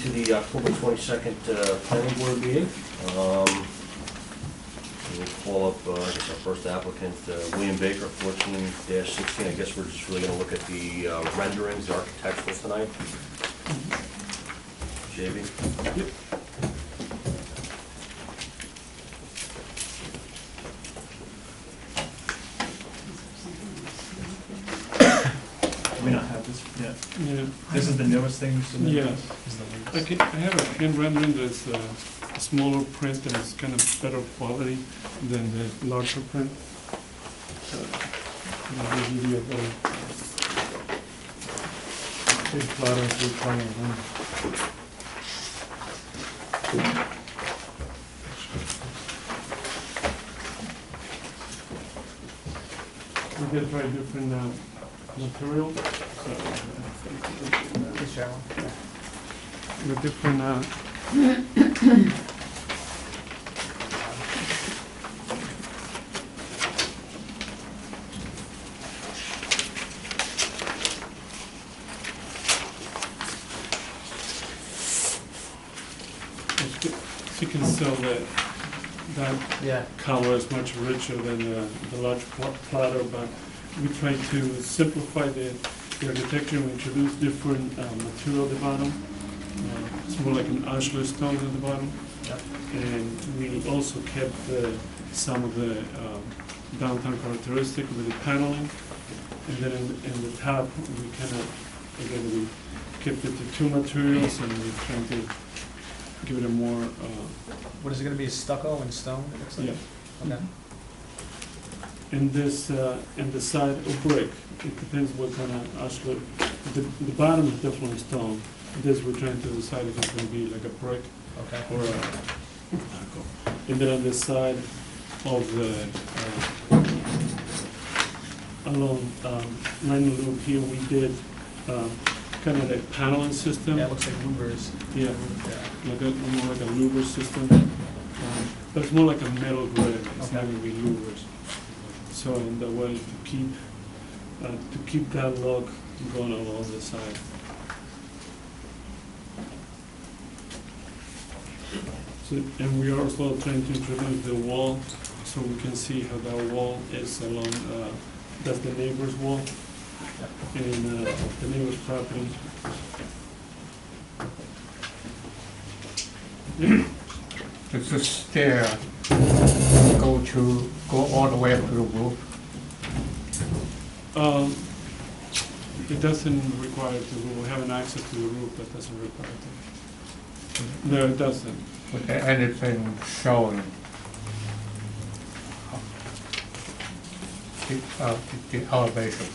to the October 22nd planning board meeting. We'll call up, I guess, our first applicant, William Baker, 14-16. I guess we're just really going to look at the renderings, the architectural tonight. JB? Yep. Do we not have this yet? Yeah. This is the newest thing you submitted? Yes. This is the latest? I have a hand rendering that's a smaller print and it's kind of better quality than the larger print. I'll give you a very big plotter to follow along. We did try different materials. The different you can tell that color is much richer than the large platter, but we try to simplify the architecture. We introduce different material at the bottom. It's more like an ashlar stone at the bottom. And we also kept some of the downtown characteristic with the paneling. And then in the top, we kind of, again, we kept it to two materials and we're trying to give it a more... What is it going to be, stucco and stone? It looks like? Yeah. Okay. And this, and the side of brick, it depends what kind of ashlar. The bottom is definitely stone. This we're trying to decide if it's going to be like a brick Okay. or a stucco. And then on the side of the, along line loop here, we did kind of like paneling system. Yeah, it looks like louvers. Yeah, Yeah. like more like a louver system. But it's more like a metal grid. It's not going to be louvers. So in the way to keep that look going along the side. So, and we are also trying to introduce the wall, so we can see how that wall is along. That's the neighbor's wall, and the neighbor's property. Does the stair go all the way up to the roof? It doesn't require it to. We have an access to the roof, but doesn't require it. No, it doesn't. Was there anything showing the elevation?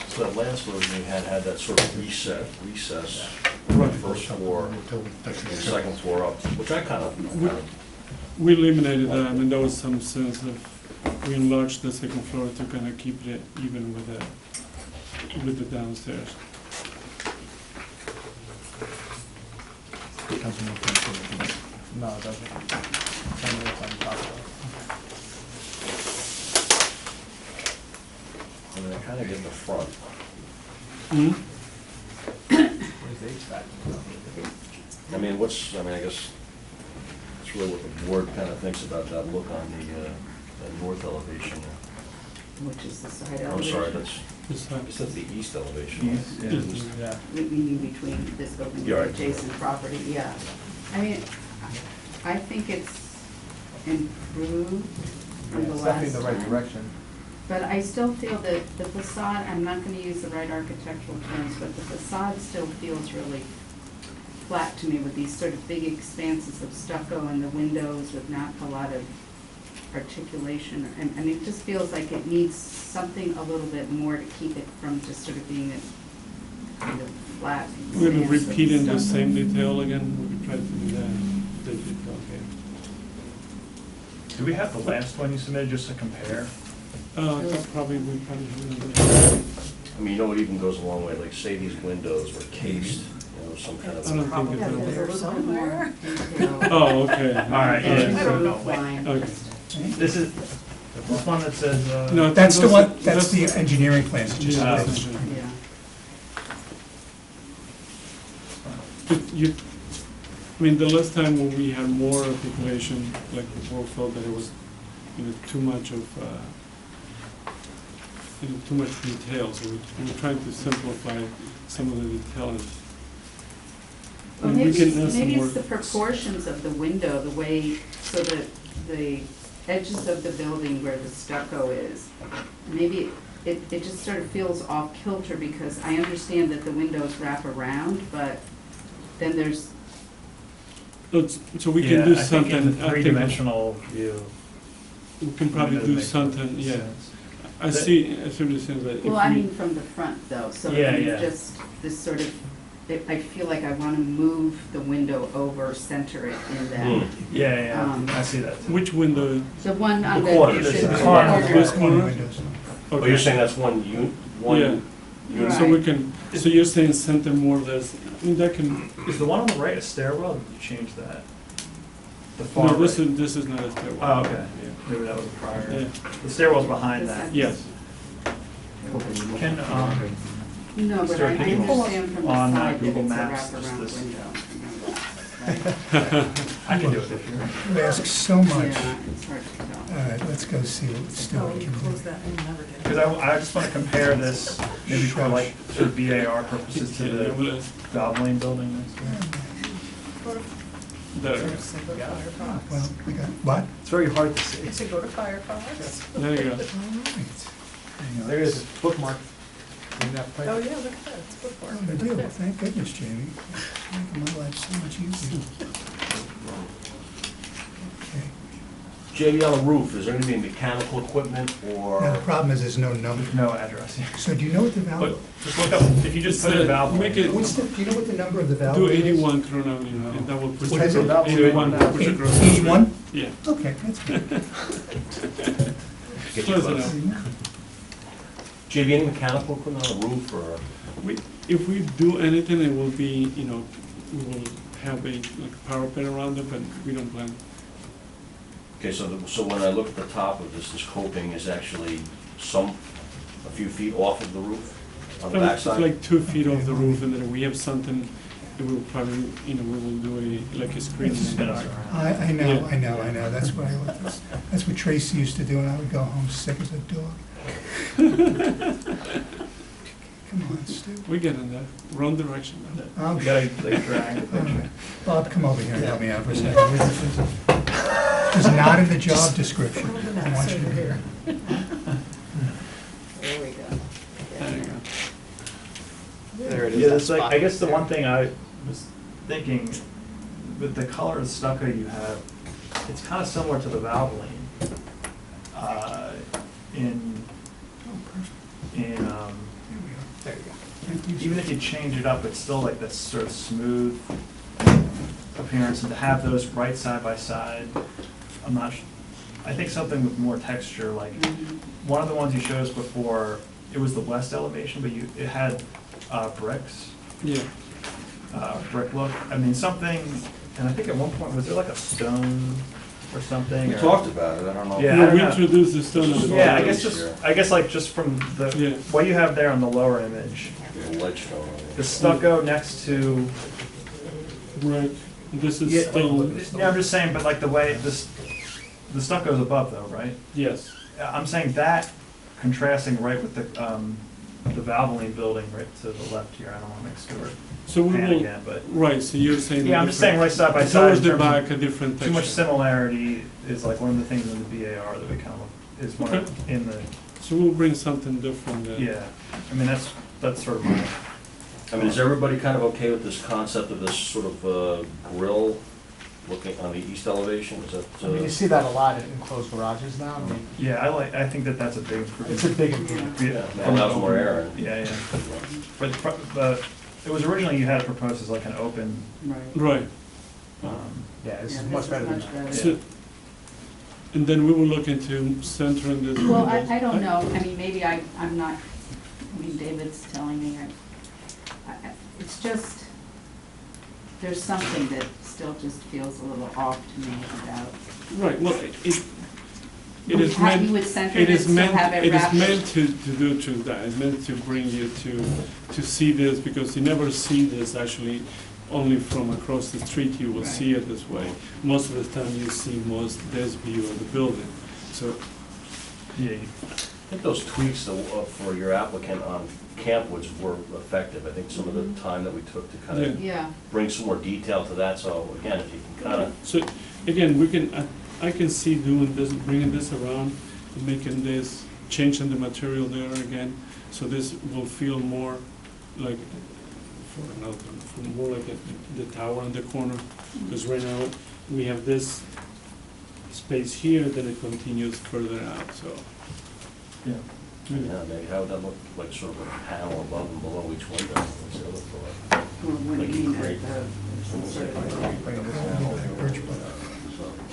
So that last version we had that sort of recess, Right. first floor, and second floor up, which I kind of, We eliminated that, and there was some sense of, we enlarged the second floor to kind of keep it even with the downstairs. No, it doesn't. Tell me what's on top of I mean, I kind of get in the front. Hmm? it. Where's the HVAC? I mean, I guess it's really what the board kind of thinks about that look on the north elevation. Which is the side I'm elevation. sorry, that's, This side. is that the east elevation? right? East, yeah. East. Yeah. Meaning between this building and Yeah, the right. adjacent property, yeah. I mean, I think it's improved from the It's last definitely in the right time. direction. But I still feel that the facade, I'm not gonna use the right architectural terms, but the facade still feels really flat to me with these sort of big expanses of stucco and the windows with not a lot of articulation. And it just feels like it needs something a little bit more to keep it from just sort of being a kind of flat. We're expanse of repeating the stucco. same detail again. We tried to do that. They did okay. Do we have the last one you submitted just to compare? That's probably, we probably. I mean, you know, it even goes a long way, like say these windows were cased you know, some kind I of. don't think Probably it's. there There's a little bit more detail. Oh, okay. All right, There's yeah. a So, roof line. Okay. this is, this one that says, No, That's the one, that's- that's the engineering plans. It just Yeah, says- that's- Yeah. But you, I mean, the last time when we had more articulation, like before, felt that it was, you know, too much of, you know, too much detail, so we're trying to simplify some of the details. Well, And we maybe, can add some maybe more- it's the proportions of the window, the way, so that the edges of the building where the stucco is, maybe it just sort of feels off kilter, because I understand that the windows wrap around, but then there's, So we yeah, can do I think something, in the I think three-dimensional view. we can probably it do makes something, yeah. sense. I see what you're saying, that if well, I we, mean, from the front though, so Yeah, you yeah. just, this sort of, I feel like I wanna move the window over, center it in that. Yeah, yeah, Um, I see that too. which window, The one on The the. corner, the the corner. This Corner corner? windows. Oh, okay. you're saying that's one Yeah. one unit? So we can, so you're saying center more or less, I mean, that can, Is the one on the right a stairwell? Did you change that? The far no, right? this is not a stairwell. Oh, okay. Yeah. Maybe that was a prior. Yeah. The stairwell's behind that. Yes. Can, No, but Stuart, I can you pull understand from the on, side that Google it's a Maps, just wraparound this- window. I know that, right? I can do it if you're. You ask so much. Yeah, it's hard to tell. All right, let's go see what Oh, Stuart you can close do. that and you never get it. Because I just want to compare this, maybe for like, sort of BAR purposes to Yeah, the well, Valvoline building next door. there, Go to Firefox. Well, we got, what? It's very hard to see. I said, go to Firefox. there you go. All right. Hang on. There it is, bookmark. In that place. Oh, yeah, look at that, it's bookmark. Oh, I do. Thank goodness, Jamie. Making my life so much easier. Okay. JD, on the roof, is there gonna be mechanical equipment Now, the or? problem is there's no number. There's no address here. So do you know what the But valve, just look up, if you just put in Valvoline. Make it, what's the, do you know what the number of the valve do is? 81 Crown Avenue, and that will put What you is it? across- 81, put you across the street. 81? Yeah, Okay, that's good. Get you close close. enough. JD, any mechanical equipment on the roof or? If we do anything, it will be, you know, we will have a, like, parapet around it, but we don't plan. Okay, so when I look at the top of this coping is actually a few feet off of the roof on the It's backside? like 2 feet off the roof, and then we have something, that we'll probably, you know, we will do like a screen. Spin us around. I know, Yeah. I know. That's what that's what Tracy used to do, and I would go home sick as a dog. Come on, Stu. We get in there, wrong direction now. Oh, You gotta like drag the all picture. right. Bob, come over here and help me out for a second. This is not in the job description. Hold the I maps want you over to here. There we go. There you go. There it is. Yeah, that it's like, spot I guess the there. one thing I was thinking, with the color of stucco you have, it's kind of similar to the Valvoline. In, Here we are. There you go. Thank you. even if you change it up, it's still like this sort of smooth appearance, and to have those right side by side, I'm not, I think something with more texture, like, Mhm. one of the ones you showed us before, it was the west elevation, but it had bricks, Yeah, brick look. I mean, something, and I think at one point, was there like a stone or something? We or- talked about it, I don't know. Yeah, I yeah, don't we know. introduced the stone at the Yeah, I bottom. guess like just from Yeah. the, what you have there on the lower image, The ledge stone. the stucco next to, Right, this is yeah, stone, yeah, I'm just saying, but like the way, the stucco's above though, right? yes. I'm saying that contrasting right with the Valvoline building right to the left here, I don't wanna make Stuart So we pan will, again, but, right, so you're saying. yeah, I'm just saying right side by side. Towards in the terms of back, a different texture. Too much similarity is like one of the things in the BAR that we kind of, is one of, in the, So we'll bring something different then. yeah, I mean, that's sort of my, I mean, is everybody kind of okay with this concept of this sort of grill looking on the east elevation? Is that? I mean, you see that a lot in enclosed garages now. I mean, yeah, I think that's a big improvement. it's a big improvement. Yeah. Allows more air in. Yeah, yeah. But it was originally, you had it proposed as like an open, Right. Right, um, Yeah, this Yeah, is much better than much that. better. so, and then we will look into centering this. Well, I don't know, I mean, maybe I'm not, I mean, David's telling me, it's just, there's something that still just feels a little off to me about. Right, well, it is You would meant, center it it, is still meant, have it it is wrapped. meant to do to that, it's meant to bring you to see this, because you never see this actually, only from across the street you will see it this way. Most of the time you see this view of the building, so, Yeah, I think those tweaks though, for your applicant on Campwoods were effective. I think some of the time that we took to kind of Yeah, bring some more detail to that, so again, if you can kind of, so, again, I can see doing this, bringing this around, and making this, changing the material there again, so this will feel more like, more like the tower in the corner, because right now, we have this space here, then it continues further out, so. yeah. yeah, maybe how would that look, like sort of a panel above and below each window? What's it look like? or what do you mean, sort of, Birch bark.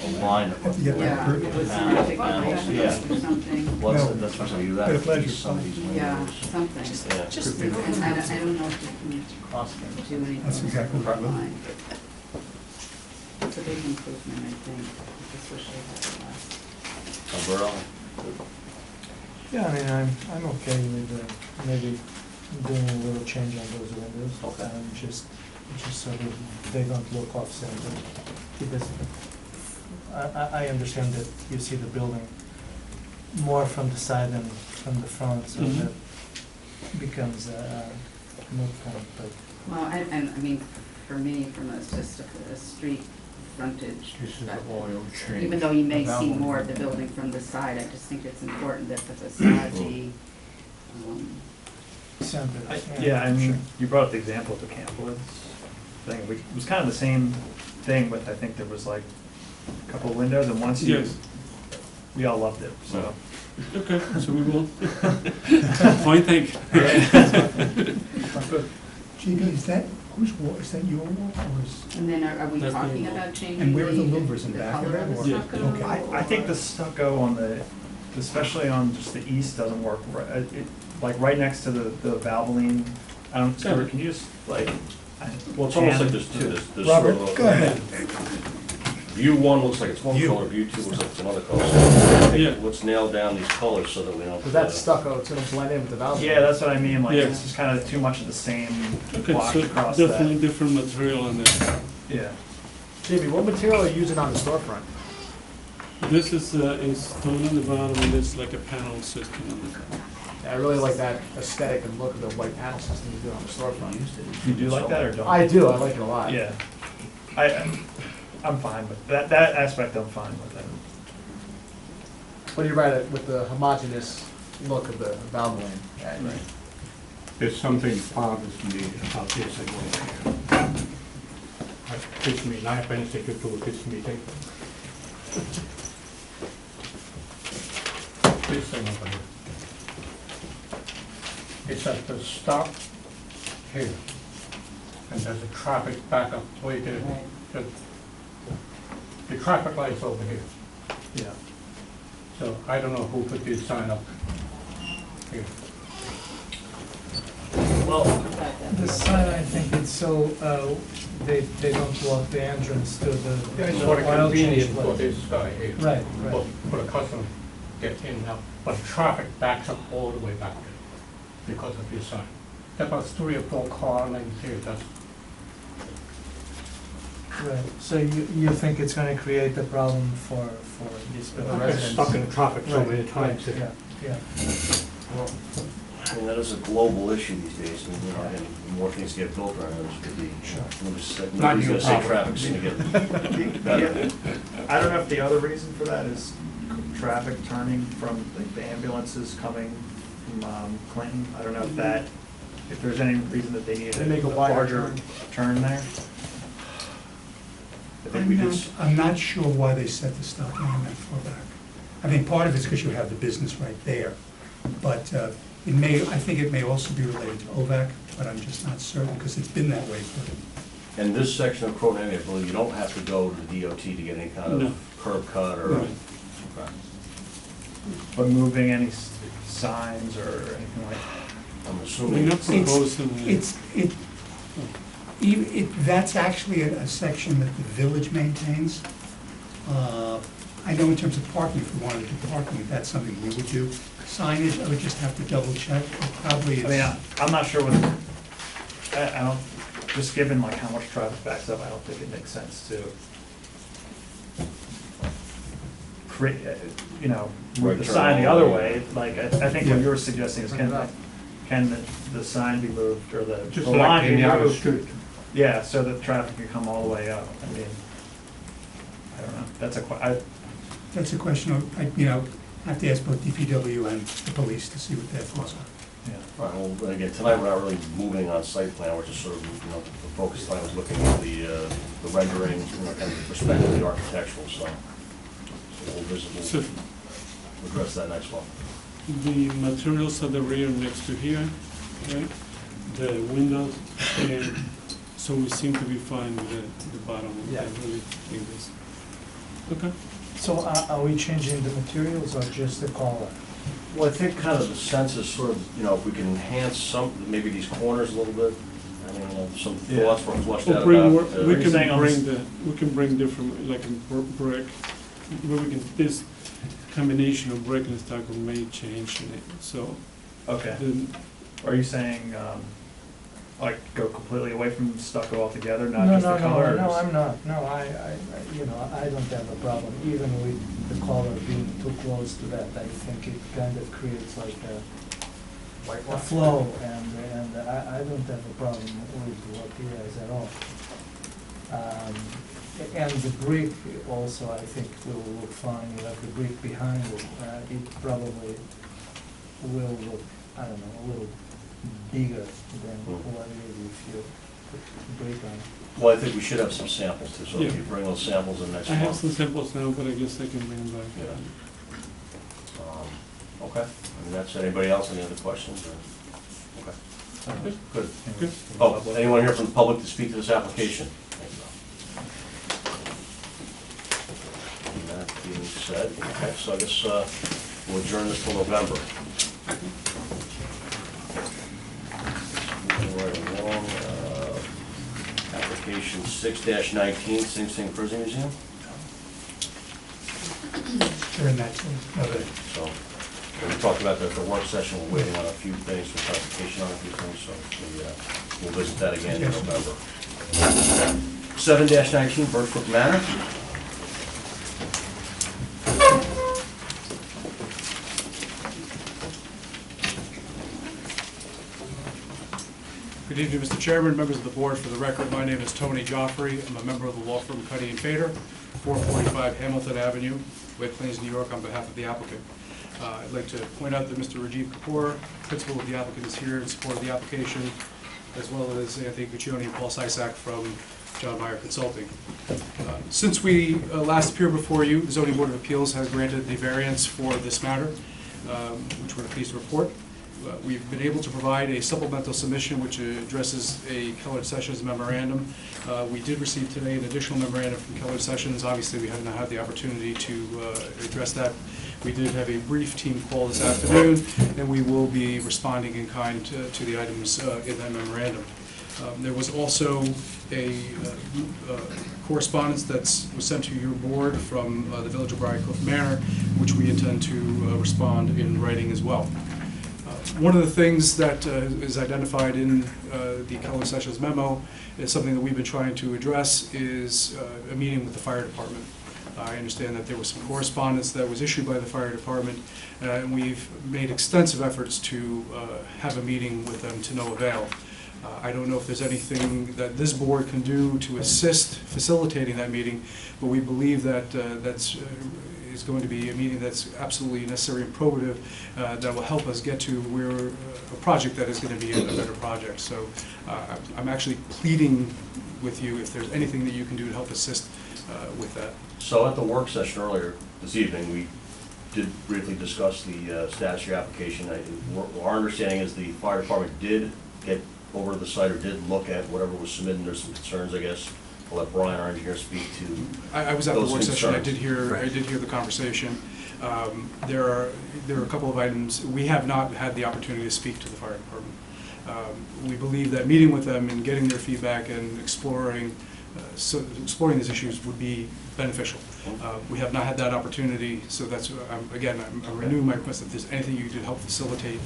A line Have to get of, that yeah, birch. it was Panel, articulate panels, yeah. or something, well, No. that's what you, Bit of pleasure. that, some of these yeah, windows. something. Yeah. Just And I don't know if you Cost can do anything. That's exactly what I look. online. It's a big improvement, I think, I just wish I had it last. Alberto? Yeah, I mean, I'm okay with maybe doing a little change on those windows. Okay. Just so that they don't look off-center. Because I understand that you see the building more from the side than from the front, so Mhm. that becomes moot point, but Well, and I mean, for me, from just a street frontage This is the perspective, oil change. even though you may That see one. more of the building from the side, I just think it's important that the facade be, center. Yeah, I mean, you brought up the example of the Campwoods thing. It was kind of the same thing with, I think there was like a couple of windows, and once you, Yes. we all loved it, so. Okay, so we will. Fine, thank you. GB, is that, is that your wall, or is? and then are we That's the talking wall. about changing And where are the the louvers in back of color that, of or- the Yeah. stucco? Okay. I think the stucco on the, especially on just the east doesn't work, like right next to the Valvoline, I don't, Stuart, can you just like? Well, it's almost like there's two, there's sort Robert, of a- go ahead. View one looks like it's one View. color, view two looks like it's another color. So Yeah. let's nail down these colors so that we don't. Because that's stucco, it's gonna blend in with the valve. Yeah, that's what I mean, like, Yeah. it's just kind of too much of the same Okay, block so across definitely that. different material on there. Yeah. Jamie, what material are you using on the storefront? This is stone on the bottom, and it's like a panel system on the top. I really like that aesthetic and look of the white panel system you do on the storefront. You do like that or don't? I do, I like it a lot. Yeah. I'm fine with, that aspect I'm fine with. But you're right, with the homogeneous look of the valve lane. Right. There's something bothers me about this again. It gives me, I have anything to do with this meeting. This thing over here. It's at the stop here, and there's a traffic backup way there. Right. The traffic light's over here, Yeah. so I don't know who put this sign up here. Well, The sign, I think it's so, they don't block the entrance to the It's for the oil change convenience for place. this guy here. Right, right. For the customer get in now, but traffic backs up all the way back there because of this sign. There about 3 or 4 car lengths here, that's, Right, so you think it's gonna create a problem for these The I get residents. stuck in traffic so many Right, times. right, yeah, yeah. I mean, that is a global issue these days, and, you know, and the more things get built around, it's gonna be, nobody's you, gonna say Howard. traffic's gonna get better. I don't know if the other reason for that is traffic turning from like the ambulances coming from Clinton. I don't know if that, if there's any reason that they need They make a a wider larger turn there. I think we did. I'm not sure why they set the stop line that far back. I mean, part of it's because you have the business right there, but it may, I think it may also be related to OVAC, but I'm just not certain, because it's been that way for, And this section of Croton Avenue, I believe you don't have to go to the DOT to get any kind No. of curb cut or. Right. Okay. But moving any signs or anything like, I'm We're assuming. not proposing. it, That's actually a section that the village maintains. I know in terms of parking, if we wanted to do parking, that's something we would do. Signage, I would just have to double check, but probably I mean, it's, I'm not sure what, I don't, just given like how much traffic backs up, I don't think it makes sense to create, move the Right, turn sign the all other the way. Like, I think what you were suggesting is can the sign be moved, or the Just the like line be any other moved? street. Yeah, so that traffic can come all the way up. I mean, I don't know, that's that's a question of, I have to ask both DPW and the police to see what their thoughts are. yeah. All right, well, again, tonight we're not really moving on site plan, we're just sort of, the focus tonight was looking at the rendering, and the perspective of the architectural, so So we'll address that next one. the materials at the rear next to here, right? The windows, and so we seem to be fine with the bottom. Yeah. I really think this. Okay. So are we changing the materials or just the color? Well, I think kind of the sense is sort of, if we can enhance maybe these corners a little bit, I mean, some thoughts were flushed We'll out bring about. we you're can saying on bring this- we can bring different, like in brick, where we can, this combination of brick and stucco may change in it, so. Okay. Then, Are you saying, like, go completely away from stucco altogether, not No, just no, the color? no, I'm not. No, I don't have a problem, even with the color being too close to that. I think it kind of creates like a flow, and I don't have a problem with what he has at all. And the brick also, I think, will look fine. You have the brick behind it. It probably will look, I don't know, a little bigger than what it is if you put the brick on. Well, I think we should have some samples too, so if Yeah. you bring those samples in next I have month. some samples now, but I guess I can bring them back. Yeah. Okay, I mean, that's, anybody else, any other questions? Okay, good. Good. Oh, anyone here from the public to speak to this application? That being said, okay, so I guess we'll adjourn this till November. Moving right along, application 6-19, Sing Sing Prison Museum. They're in that, okay. So, we talked about that at the work session, we're waiting on a few things for clarification on a few things, so we'll visit that again in Yes. November. 7-19, Birchbrook Manor. Good evening, Mr. Chairman, members of the board. For the record, my name is Tony Joffrey. I'm a member of the law firm Cuddy and Fader, 445 Hamilton Avenue, White Plains, New York, on behalf of the applicant. I'd like to point out that Mr. Rajiv Kapoor, principal of the applicant, is here in support of the application, as well as Anthony Guccione and Paul Sysak from John Meyer Consulting. Since we last appeared before you, the Zoning Board of Appeals has granted the variance for this matter, which we're pleased to report. We've been able to provide a supplemental submission which addresses a Keller Sessions memorandum. We did receive today an additional memorandum from Keller Sessions. Obviously, we have not had the opportunity to address that. We did have a brief team call this afternoon, and we will be responding in kind to the items in that memorandum. There was also a correspondence that was sent to your board from the Village of Briarcliff Manor, which we intend to respond in writing as well. One of the things that is identified in the Keller Sessions memo is something that we've been trying to address is a meeting with the fire department. I understand that there was some correspondence that was issued by the fire department, and we've made extensive efforts to have a meeting with them to no avail. I don't know if there's anything that this board can do to assist facilitating that meeting, but we believe that is going to be a meeting that's absolutely necessary and probative that will help us get to where a project that is going to be a better project. So I'm actually pleading with you if there's anything that you can do to help assist with that. So at the work session earlier this evening, we did briefly discuss the status of your application. Our understanding is the fire department did get over to the site or did look at whatever was submitted. There's some concerns, I guess. I'll let Brian, our engineer, speak to I was at the those work session. I concerns. did hear the conversation. There are a couple of items. We have not had the opportunity to speak to the fire department. We believe that meeting with them and getting their feedback and exploring these issues would be beneficial. We have not had that opportunity, so that's, again, I'm renewing my request if there's anything you could do to help facilitate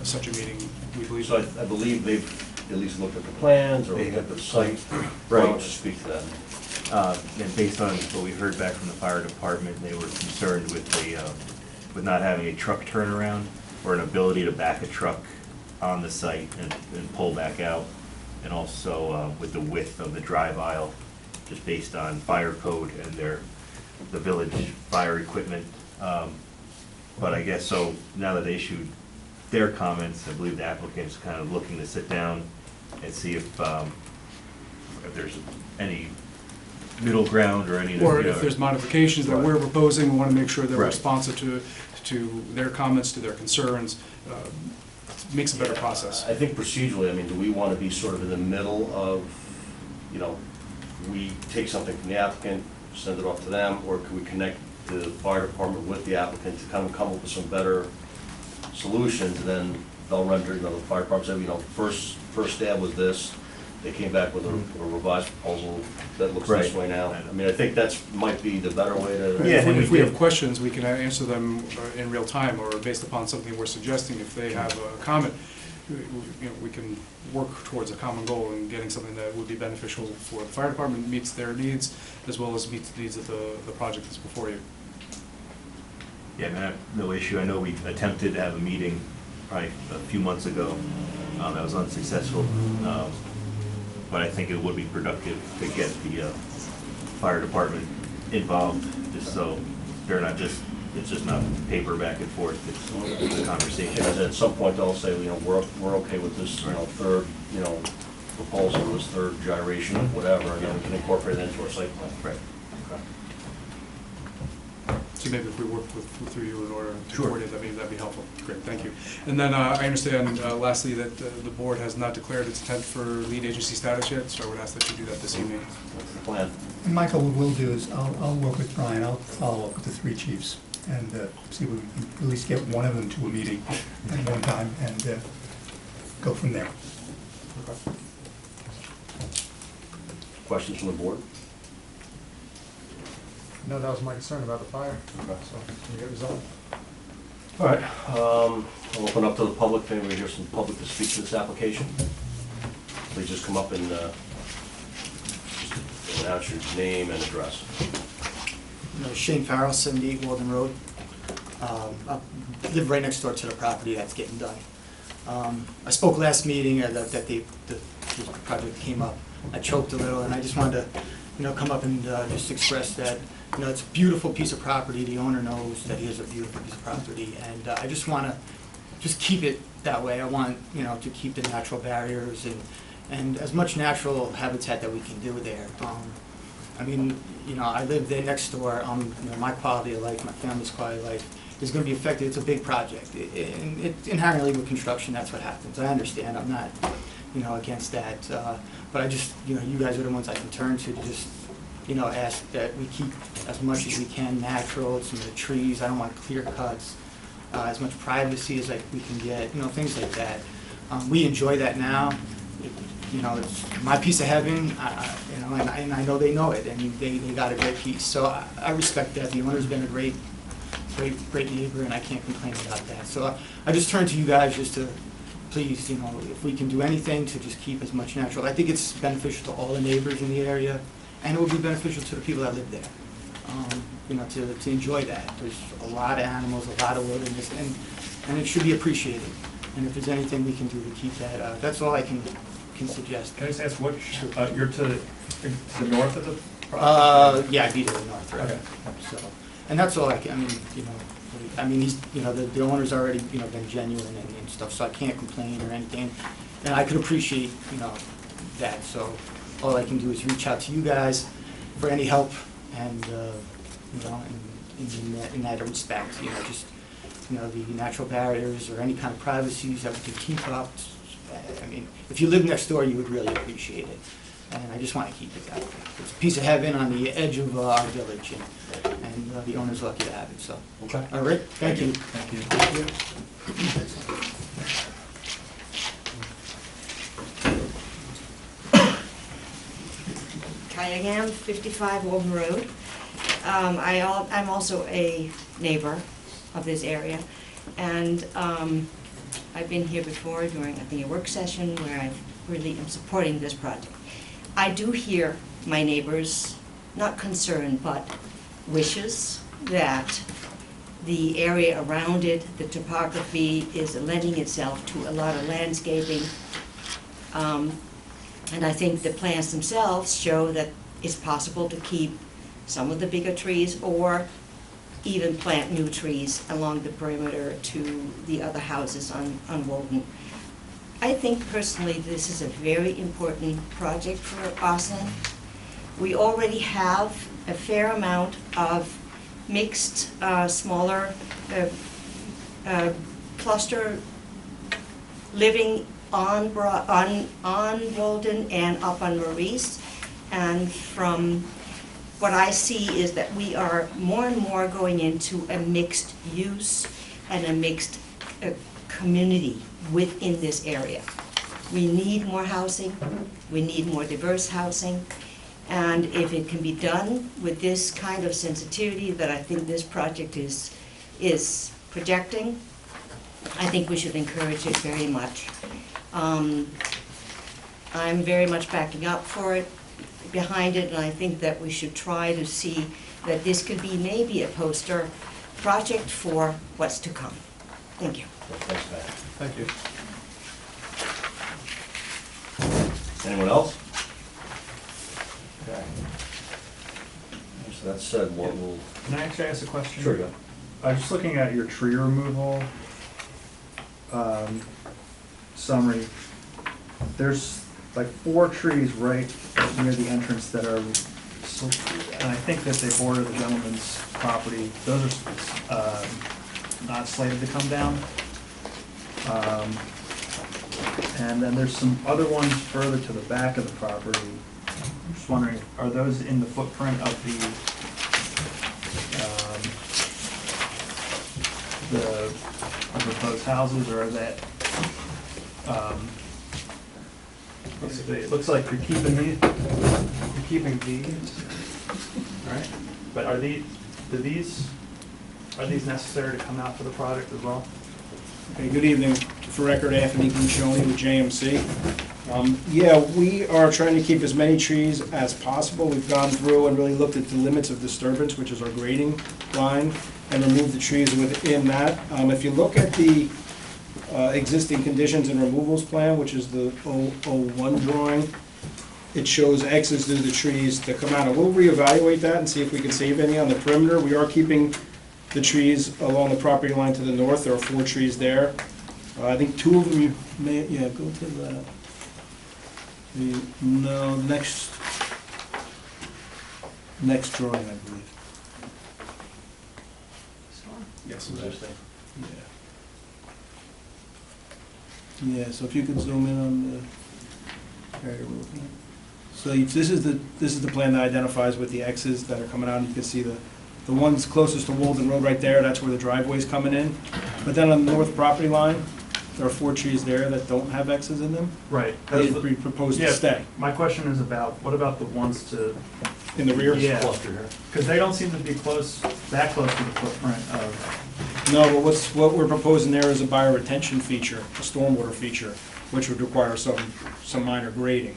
such a meeting, we believe. So I believe they've at least looked at the plans or They looked at have. the site. Right. Why don't you speak to that? And based on what we heard back from the fire department, they were concerned with with not having a truck turnaround or an ability to back a truck on the site and pull back out. And also with the width of the drive aisle, just based on fire code and the village fire equipment. But I guess, so now that they issued their comments, I believe the applicant's kind of looking to sit down and see if there's any middle ground or any. Or if there's modifications that we're proposing, we want to make sure they're Right. responsive to their comments, to their concerns, makes a better process. I think procedurally, I mean, do we want to be sort of in the middle of, you know, we take something from the applicant, send it off to them, or could we connect the fire department with the applicant to kind of come up with some better solutions, and then they'll render, you know, the fire department said, you know, first stab was this, they came back with a revised proposal that looks this Right. way now. I mean, I think that's, might be the better way to. Yeah, If and if we have questions, we can answer them in real time, or based upon something we're suggesting. If they have a comment, we can work towards a common goal in getting something that would be beneficial for the fire department, meets their needs, as well as meets the needs of the project that's before you. Yeah, man, no issue. I know we attempted to have a meeting probably a few months ago. That was unsuccessful. But I think it would be productive to get the fire department involved, just so they're not just, it's just not paper back and forth, it's a conversation. Because at some point they'll say, you know, we're okay with this, you know, third, you know, proposal, this third gyration, whatever, and then we can incorporate it into our site plan. Right. Okay. So maybe if we work through you in order to Sure. coordinate, that'd be helpful. Great, thank you. And then I understand, lastly, that the board has not declared its intent for lead agency status yet, so I would ask that you do that this evening. That's the plan. And Michael, what we'll do is, I'll work with Brian, I'll follow up with the three chiefs, and see if we can at least get one of them to a meeting at one time, and go from there. Questions from the board? No, that was my concern about the fire, Okay. so we get resolved. All right, I'll open up to the public, if anybody here's from the public to speak to this application. Please just come up and just announce your name and address. Shane Farrell, 78 Walden Road. I live right next door to the property that's getting done. I spoke last meeting that the project came up. I choked a little, and I just wanted to, come up and just express that, it's a beautiful piece of property. The owner knows that he has a beautiful piece of property, and I just want to just keep it that way. I want, to keep the natural barriers and as much natural habitat that we can do there. I live there next door. My quality of life, my family's quality of life is going to be affected. It's a big project. And inherently with construction, that's what happens. I understand. I'm not, against that. But I just, you guys are the ones I can turn to just, ask that we keep as much as we can natural, some of the trees. I don't want clear cuts, as much privacy as we can get, things like that. We enjoy that now. It's my piece of heaven, and I know they know it, and they got a great piece. So I respect that. The owner's been a great neighbor, and I can't complain about that. So I just turn to you guys just to, please, if we can do anything to just keep as much natural. I think it's beneficial to all the neighbors in the area, and it will be beneficial to the people that live there. To enjoy that. There's a lot of animals, a lot of wilderness, and it should be appreciated. And if there's anything we can do to keep that, that's all I can suggest. Can I just ask what, you're to the north of the? Yeah, I'd be to the north, right? Okay. So, and that's all he's, the owner's already, been genuine and stuff, so I can't complain or anything. And I could appreciate, that, so all I can do is reach out to you guys for any help and, in that respect, just, the natural barriers or any kind of privacies that we could keep up. If you live next door, you would really appreciate it. And I just want to keep it that way. It's a piece of heaven on the edge of our village, and the owner's lucky to have it, so. Okay. All right, thank you. Thank you. Diagram, 55 Walden Road. I'm also a neighbor of this area, and I've been here before during, I think, a work session where I really am supporting this project. I do hear my neighbors, not concerned, but wishes that the area around it, the topography is lending itself to a lot of landscaping. And I think the plans themselves show that it's possible to keep some of the bigger trees or even plant new trees along the perimeter to the other houses on Walden. I think personally this is a very important project for Austin. We already have a fair amount of mixed, smaller cluster living on Walden and up on Maurice. And from what I see is that we are more and more going into a mixed use and a mixed community within this area. We need more housing, we need more diverse housing, and if it can be done with this kind of sensitivity that I think this project is projecting, I think we should encourage it very much. I'm very much backing up for it, behind it, and I think that we should try to see that this could be maybe a poster project for what's to come. Thank you. Thanks, Pat. Thank you. Anyone else? Okay. So that said, what will... Can I actually ask a question? Sure, yeah. I was just looking at your tree removal summary. There's like 4 trees right near the entrance that are, and I think that they border the gentleman's property. Those are not slated to come down. And then there's some other ones further to the back of the property. I'm just wondering, are those in the footprint of the proposed houses, or are that? It looks like you're keeping these. You're keeping these, right? But are these necessary to come out for the project as well? Okay, good evening. For record, Anthony Guccione with JMC. Yeah, we are trying to keep as many trees as possible. We've gone through and really looked at the limits of disturbance, which is our grading line, and removed the trees within that. If you look at the existing conditions and removals plan, which is the 001 drawing, it shows X's to the trees to come out. And we'll reevaluate that and see if we can save any on the perimeter. We are keeping the trees along the property line to the north. There are 4 trees there. I think 2 of them you may, yeah, go to next drawing, I believe. Yes, interesting. Yeah, so if you could zoom in on the area we're looking at. So this is the plan that identifies with the X's that are coming out, and you can see the ones closest to Walden Road right there, that's where the driveway's coming in. But then on the north property line, there are 4 trees there that don't have X's in them. Right. We propose to stay. My question is what about the ones in the rear? Yeah, Cluster here. because they don't seem to be that close to the footprint of. No, but what we're proposing there is a bioretention feature, a stormwater feature, which would require some minor grading.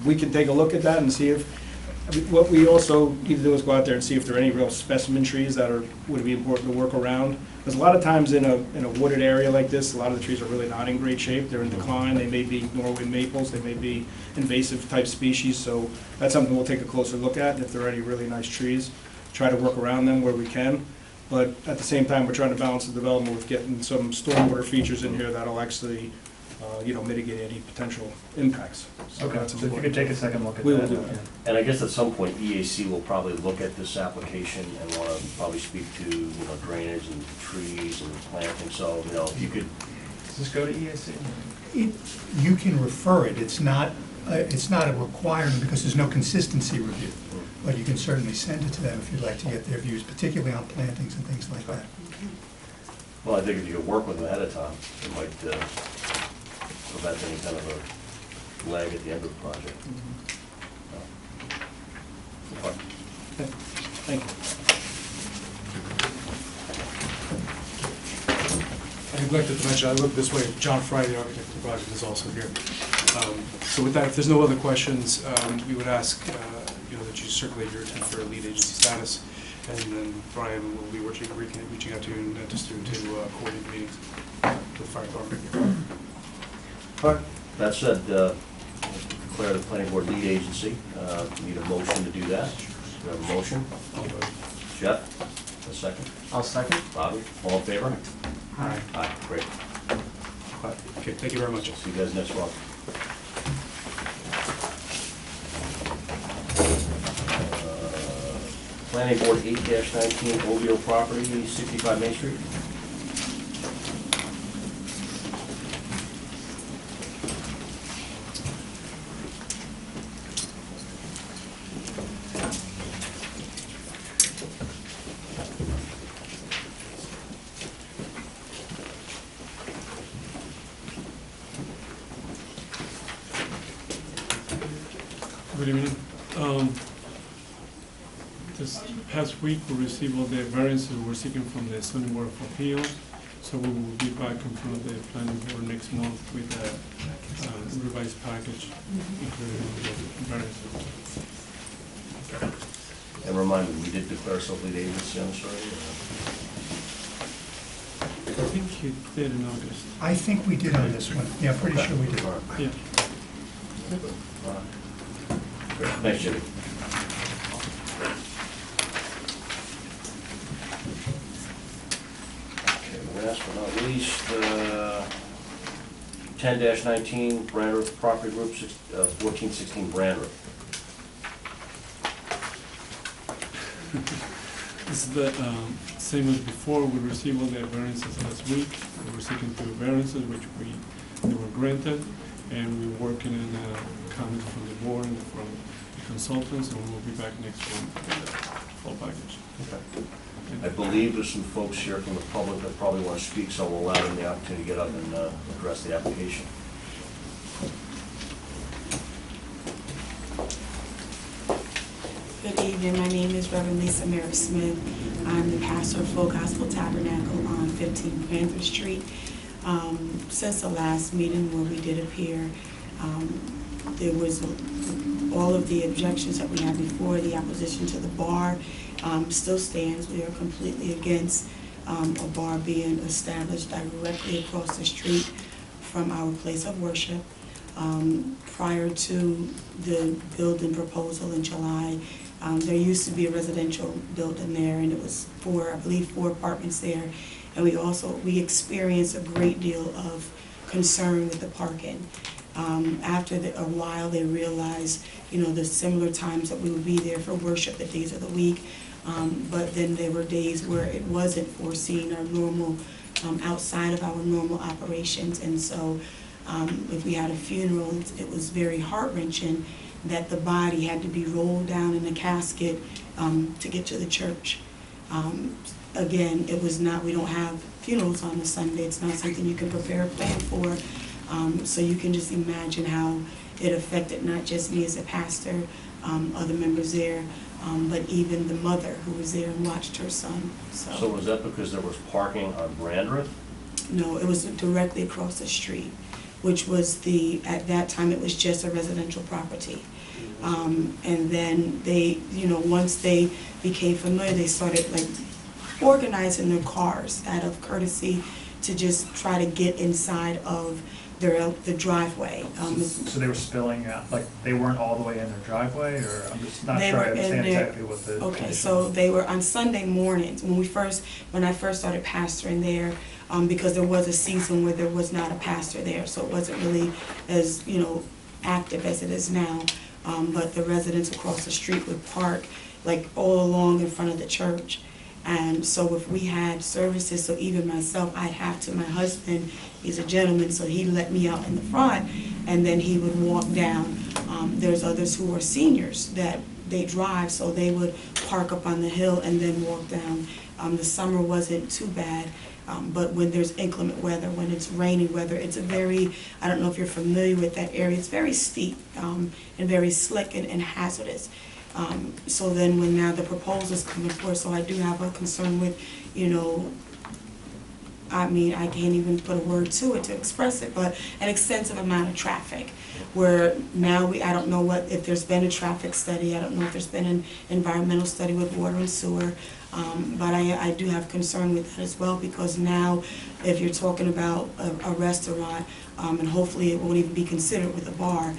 We can take a look at that and see if, what we also need to do is go out there and see if there are any real specimen trees that would be important to work around. Because a lot of times in a wooded area like this, a lot of the trees are really not in great shape. They're in decline. They may be Norway maples. They may be invasive type species. So that's something we'll take a closer look at. And if there are any really nice trees, try to work around them where we can. But at the same time, we're trying to balance the development with getting some stormwater features in here that'll actually, mitigate any potential impacts. So Okay, that's so if you important. could take a second look at that. We will do that. And I guess at some point, EAC will probably look at this application and want to probably speak to, drainage and trees and planting, so, if you could... Does this go to EAC? You can refer it, it's not a requirement because there's no consistency review. But you can certainly send it to them if you'd like to get their views, particularly on plantings and things like that. Well, I think if you could work with them ahead of time, it might prevent any kind of a lag at the end of the project. Thank you. I neglected to mention, I look this way, John Fry, the architect of the project, is also here. So with that, if there's no other questions, we would ask that you circulate your intent for lead agency status, and then Brian will be reaching out to you and just to coordinate meetings with the fire department. All right. That said, declare the planning board lead agency. Need a motion to do that. Do you have a motion? Jeff, a second. I'll second. Bobby, all in favor? Aye. Aye, great. Okay, thank you very much. See you guys next month. Planning board 8-19, OBO property, 65 Main Street. Good evening. This past week, we received all the variances we're seeking from the zoning board of appeals. So we will be back in front of the planning board next month with a revised package, including all the variances. And remind me, we did declare ourselves lead agency, I'm sorry. I think you did in August. I think we did on this one. Yeah, pretty sure we did. Yeah. Great. Thanks, Jimmy. Okay, last but not least, 10-19, Brandreth Property Group, 1416 Brandreth. This is the same as before. We received all the variances last week. We were seeking 2 variances, which they were granted, and we're working on comments from the board and from the consultants, and we'll be back next month with the full package. Okay. I believe there's some folks here from the public that probably want to speak, so we'll allow them the opportunity to get up and address the application. Good evening, my name is Reverend Lisa Mary Smith. I'm the pastor of Full Gospel Tabernacle on 15 Panther Street. Since the last meeting where we did appear, there was all of the objections that we had before, the opposition to the bar still stands. We are completely against a bar being established directly across the street from our place of worship. Prior to the building proposal in July, there used to be a residential building there, and it was I believe 4 apartments there. And we experienced a great deal of concern with the parking. After a while, they realized, the similar times that we would be there for worship, the days of the week. But then there were days where it wasn't foreseen or normal, outside of our normal operations. And so if we had a funeral, it was very heart-wrenching that the body had to be rolled down in a casket to get to the church. Again, it was not, we don't have funerals on a Sunday. It's not something you can prepare a plan for. So you can just imagine how it affected not just me as a pastor, other members there, but even the mother who was there and watched her son. So was that because there was parking on Brandreth? No, it was directly across the street, which was at that time it was just a residential property. And then they, once they became familiar, they started organizing their cars out of courtesy to just try to get inside of the driveway. So they were spilling out, they weren't all the way in their driveway, or I'm just not sure I understand exactly what the Okay, condition so was. they were on Sunday mornings when I first started pastoring there, because there was a season where there was not a pastor there, so it wasn't really as active as it is now. But the residents across the street would park all along in front of the church. And so if we had services, so even myself, I'd have to, my husband, he's a gentleman, so he'd let me out in the front, and then he would walk down. There's others who are seniors that they drive, so they would park up on the hill and then walk down. The summer wasn't too bad, but when there's inclement weather, when it's rainy weather, it's I don't know if you're familiar with that area, it's very steep and very slick and hazardous. So then when now the proposal's coming forth, so I do have a concern with, you know, I mean, I can't even put a word to it to express it, but an extensive amount of traffic. Where now I don't know if there's been a traffic study, I don't know if there's been an environmental study with water and sewer, but I do have concern with that as well, because now if you're talking about a restaurant, and hopefully it won't even be considered with a bar,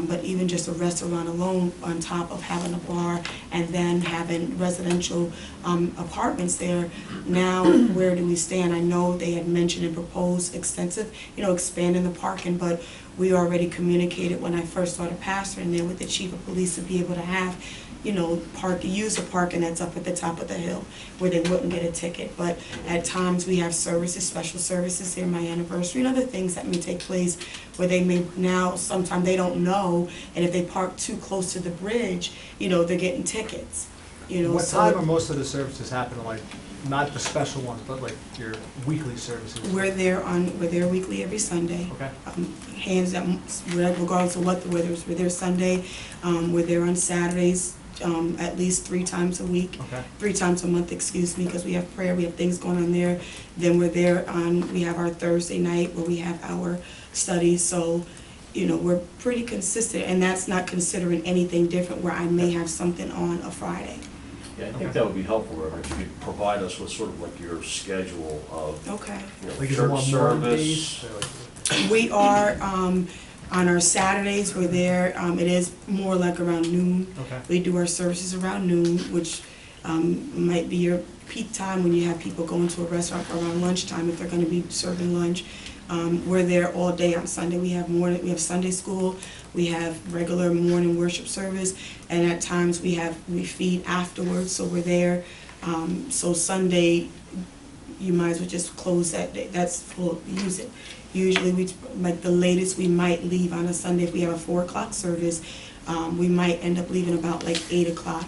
but even just a restaurant alone on top of having a bar and then having residential apartments there, now where do we stand? I know they had mentioned and proposed extensive, you know, expanding the parking, but we already communicated when I first started pastoring there with the chief of police to be able to have, you know, use the parking that's up at the top of the hill where they wouldn't get a ticket. But at times we have services, special services here, my anniversary, and other things that may take place where they may now, sometimes they don't know, and if they park too close to the bridge, you know, they're getting tickets. You know, What so time are most of the services happening, like, not the special ones, but like your weekly services? we're there weekly every Sunday. Okay. Hands down, regardless of what the weather is, we're there Sunday, we're there on Saturdays, at least 3 times a week. Okay. 3 times a month, excuse me, because we have prayer, we have things going on there. Then we're there we have our Thursday night where we have our studies, so, you know, we're pretty consistent, and that's not considering anything different where I may have something on a Friday. Yeah, I think that would be helpful, Reverend, if you could provide us with sort of like your schedule of, Okay. you know, Like, is it more church morning service. days, or like- We are, on our Saturdays, we're there, it is more like around noon. Okay. We do our services around noon, which might be your peak time when you have people going to a restaurant around lunchtime if they're gonna be serving lunch. We're there all day on Sunday. We have Sunday school, we have regular morning worship service, and at times we feed afterwards, so we're there. So Sunday, you might as well just close that day, that's full, use it. Usually like the latest we might leave on a Sunday, if we have a 4 o'clock service, we might end up leaving about like 8 o'clock.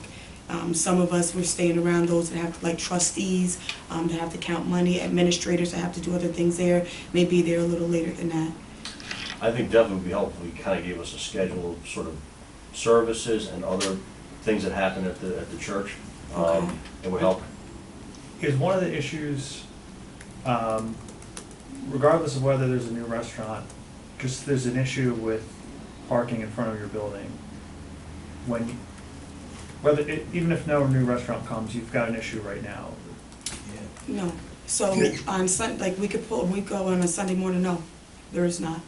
Some of us, we're staying around, those that have, like trustees, that have to count money, administrators that have to do other things there, may be there a little later than that. I think definitely would be helpful if you kind of gave us a schedule of sort of services and other things that happen at the church. Okay. It would help. Is one of the issues, regardless of whether there's a new restaurant, just there's an issue with parking in front of your building. Even if no new restaurant comes, you've got an issue right now. No, so on like we go on a Sunday morning, no, there is not,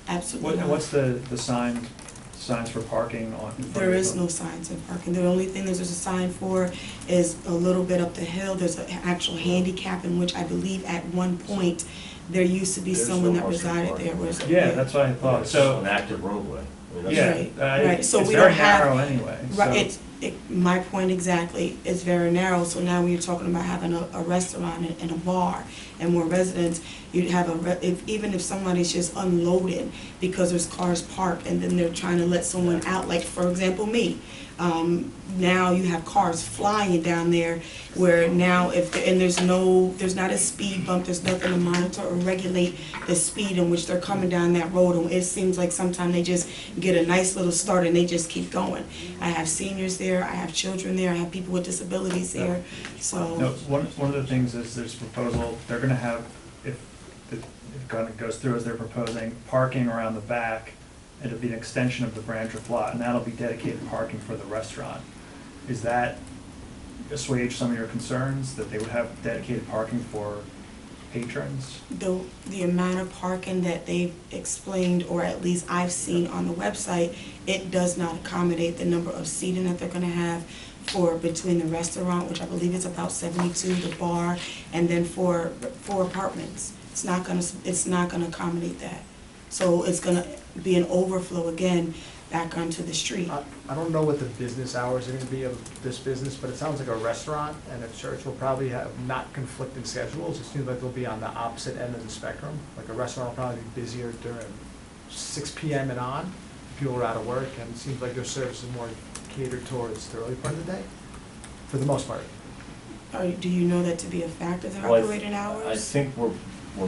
absolutely not. What's the signs for parking on? in front of There your is no building? signs of parking. The only thing there's a sign for is a little bit up the hill. There's an actual handicap in which I believe at one point there used to be There's someone no that on-street resided parking. there. Whereas- Yeah, that's what I thought, It's so, an active roadway. I mean, yeah, that's- Right, so it's we very don't have- narrow anyway, Right, so. my point exactly, it's very narrow, so now when you're talking about having a restaurant and a bar and more residents, you'd have even if somebody's just unloading because there's cars parked and then they're trying to let someone out, like for example me, now you have cars flying down there where now there's not a speed bump, there's nothing to monitor or regulate the speed in which they're coming down that road, and it seems like sometimes they just get a nice little start and they just keep going. I have seniors there, I have children there, I have people with disabilities there, so. No, one of the things is there's a proposal, they're gonna have, if it kind of goes through as they're proposing, parking around the back. It'll be an extension of the Brandreth lot, and that'll be dedicated parking for the restaurant. Is that assuage some of your concerns, that they would have dedicated parking for patrons? The amount of parking that they've explained, or at least I've seen on the website, it does not accommodate the number of seating that they're gonna have for between the restaurant, which I believe is about 72, the bar, and then for apartments. It's not gonna accommodate that. So it's gonna be an overflow again back onto the street. I don't know what the business hours are gonna be of this business, but it sounds like a restaurant and a church will probably have not conflicting schedules. It seems like they'll be on the opposite end of the spectrum. Like a restaurant will probably be busier during 6 p.m. and on. People are out of work, and it seems like their service is more catered towards the early part of the day, for the most part. Do you know that to be a fact of their Well, operating hours? I think where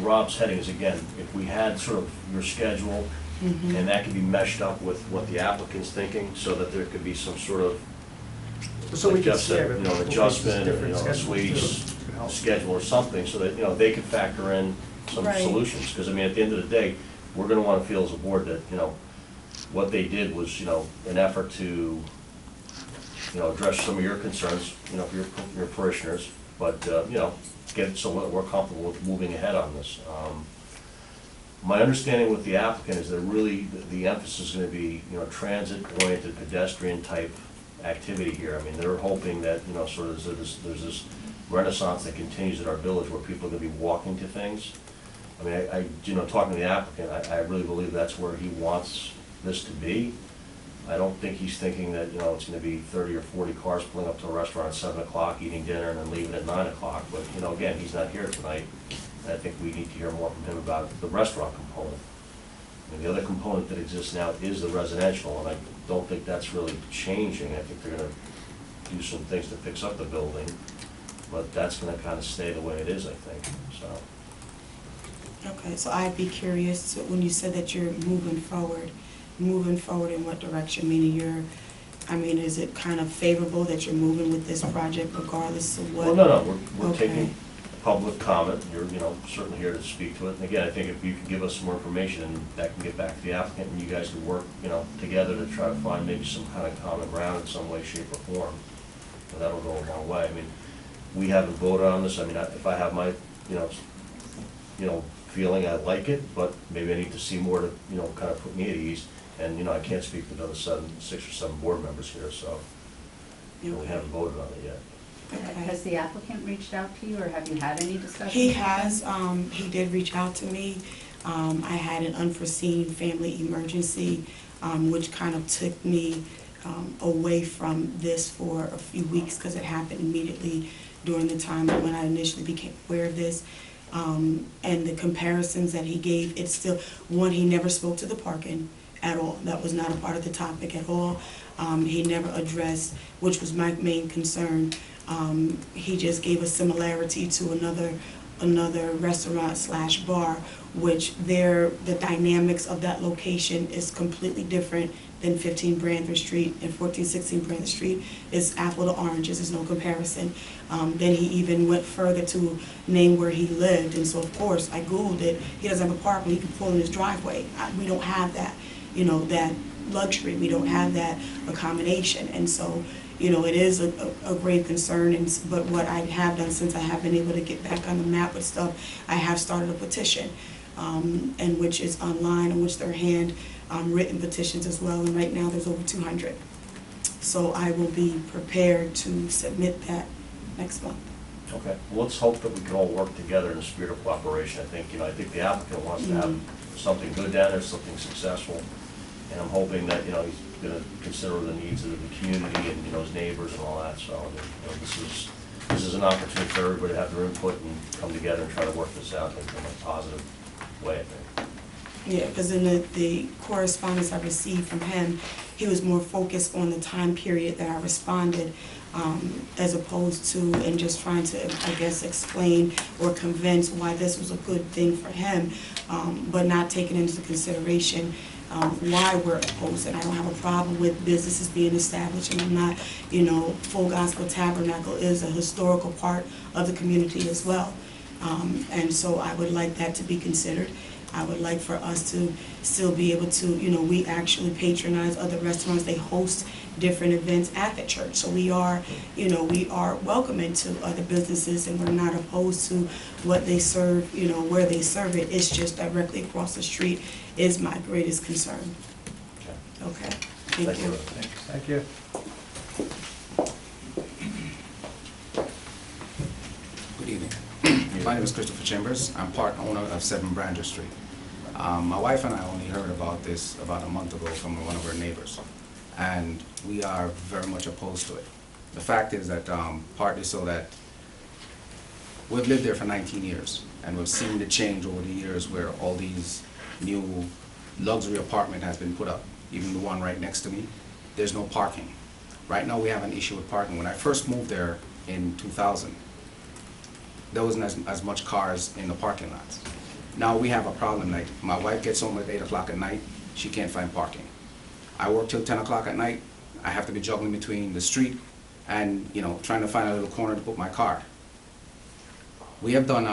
Rob's heading is, again, if we had sort of your schedule, Mhm. and that could be meshed up with what the applicant's thinking, so that there could be some sort of So we like can Jeff see said, everything. you know, We'll adjustment, make you different know, a schedules swage too. Can help. schedule or something, so that, you know, they can factor in some Right. solutions. Because, I mean, at the end of the day, we're gonna wanna feel as a board that, you know, what they did was, you know, an effort to, you know, address some of your concerns, you know, for your parishioners, but, you know, get it so we're comfortable with moving ahead on this. My understanding with the applicant is that really the emphasis is gonna be, you know, transit-oriented, pedestrian-type activity here. I mean, they're hoping that, you know, sort of there's this renaissance that continues in our village where people are gonna be walking to things. I mean, you know, talking to the applicant, I really believe that's where he wants this to be. I don't think he's thinking that, you know, it's gonna be 30 or 40 cars pulling up to a restaurant at 7 o'clock, eating dinner, and then leaving at 9 o'clock. But, you know, again, he's not here tonight. And I think we need to hear more from him about the restaurant component. I mean, the other component that exists now is the residential, and I don't think that's really changing. I think they're gonna do some things to fix up the building, but that's gonna kind of stay the way it is, I think, so. Okay, so I'd be curious, when you said that you're moving forward in what direction? Meaning is it kind of favorable that you're moving with this project regardless of what? Well, no, we're Okay. taking public comment. You're, you know, certainly here to speak to it. And again, I think if you can give us some more information, and that can get back to the applicant, and you guys can work, you know, together to try to find maybe some kind of common ground in some way, shape, or form, and that'll go a long way. I mean, we haven't voted on this. I mean, if I have my, you know, feeling, I like it, but maybe I need to see more to, you know, kind of put me at ease. And, you know, I can't speak for the other 6 or 7 board members here, so you know, we haven't voted on it yet. Okay. Has the applicant reached out to you, or have you had any discussions? He with has, them? he did reach out to me. I had an unforeseen family emergency, which kind of took me away from this for a few weeks because it happened immediately during the time when I initially became aware of this. And the comparisons that he gave, it's still, one, he never spoke to the parking at all. That was not a part of the topic at all. He never addressed, which was my main concern. He just gave a similarity to another restaurant / bar, which the dynamics of that location is completely different than 15 Branford Street and 1416 Branford Street. It's apple to oranges, there's no comparison. Then he even went further to name where he lived, and so of course I Googled it. He doesn't have a park, but he can pull in his driveway. We don't have that, you know, that luxury. We don't have that accommodation, and so, you know, it is a grave concern. But what I have done, since I have been able to get back on the map with stuff, I have started a petition, and which is online, in which they're written petitions as well, and right now there's over 200. So I will be prepared to submit that next month. Okay, well, let's hope that we can all work together in the spirit of cooperation. I think, you know, I think the applicant wants to have something good down there, something successful, and I'm hoping that, you know, he's gonna consider the needs of the community and, you know, his neighbors and all that, so, you know, this is an opportunity for everybody to have their input and come together and try to work this out in a positive way, I think. Yeah, because in the correspondence I received from him, he was more focused on the time period that I responded, as opposed to, and just trying to, I guess, explain or convince why this was a good thing for him, but not taking into consideration why we're opposed. And I don't have a problem with businesses being established, and I'm not, you know, Full Gospel Tabernacle is a historical part of the community as well. And so I would like that to be considered. I would like for us to still be able to, you know, we actually patronize other restaurants. They host different events at the church. So we are, you know, we are welcoming to other businesses, and we're not opposed to what they serve, you know, where they serve it. It's just directly across the street is my greatest concern. Okay. Thank you. Thank you. Good evening. My name is Christopher Chambers. I'm part owner of 7 Brander Street. My wife and I only heard about this about a month ago from one of our neighbors, and we are very much opposed to it. The fact is that partly so that we've lived there for 19 years, and we've seen the change over the years where all these new luxury apartment has been put up. Even the one right next to me, there's no parking. Right now we have an issue with parking. When I first moved there in 2000, there wasn't as much cars in the parking lots. Now we have a problem. Like, my wife gets home at 8 o'clock at night, she can't find parking. I work till 10 o'clock at night. I have to be juggling between the street and, you know, trying to find a little corner to put my car. We have done